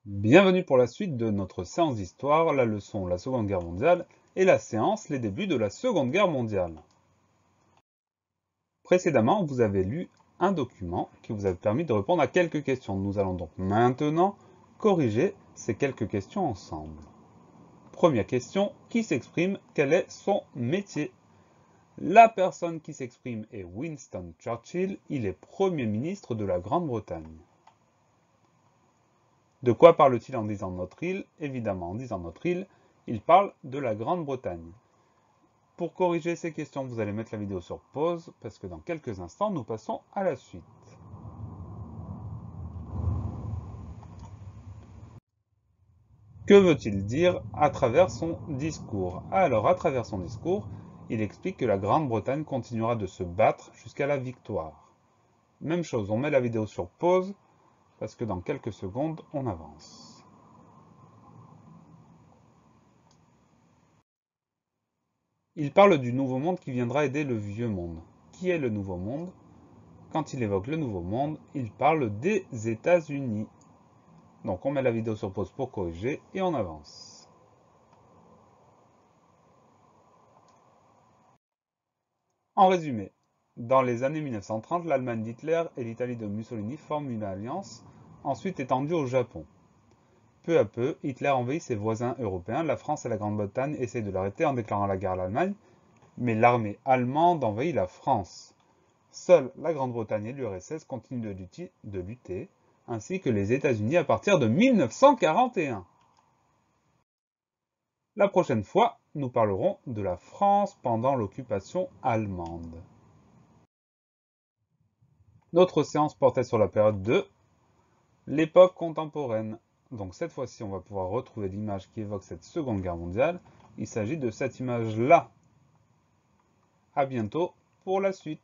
Bienvenue pour la suite de notre séance d'histoire, la leçon la Seconde Guerre mondiale et la séance les débuts de la Seconde Guerre mondiale. Précédemment, vous avez lu un document qui vous a permis de répondre à quelques questions. Nous allons donc maintenant corriger ces quelques questions ensemble. Première question, qui s'exprime? Quel est son métier? La personne qui s'exprime est Winston Churchill, il est Premier ministre de la Grande-Bretagne. De quoi parle-t-il en disant notre île? Évidemment, en disant notre île, il parle de la Grande-Bretagne. Pour corriger ces questions, vous allez mettre la vidéo sur pause, parce que dans quelques instants, nous passons à la suite. Que veut-il dire à travers son discours? Alors, à travers son discours, il explique que la Grande-Bretagne continuera de se battre jusqu'à la victoire. Même chose, on met la vidéo sur pause, parce que dans quelques secondes, on avance. Il parle du nouveau monde qui viendra aider le vieux monde. Qui est le nouveau monde? Quand il évoque le nouveau monde, il parle des États-Unis. Donc on met la vidéo sur pause pour corriger et on avance. En résumé, dans les années 1930, l'Allemagne d'Hitler et l'Italie de Mussolini forment une alliance, ensuite étendue au Japon. Peu à peu, Hitler envahit ses voisins européens, la France et la Grande-Bretagne essayent de l'arrêter en déclarant la guerre à l'Allemagne, mais l'armée allemande envahit la France. Seule la Grande-Bretagne et l'URSS continuent de lutter, ainsi que les États-Unis à partir de 1941. La prochaine fois, nous parlerons de la France pendant l'occupation allemande. Notre séance portait sur la période de l'époque contemporaine. Donc cette fois-ci, on va pouvoir retrouver l'image qui évoque cette Seconde Guerre mondiale. Il s'agit de cette image-là. À bientôt pour la suite.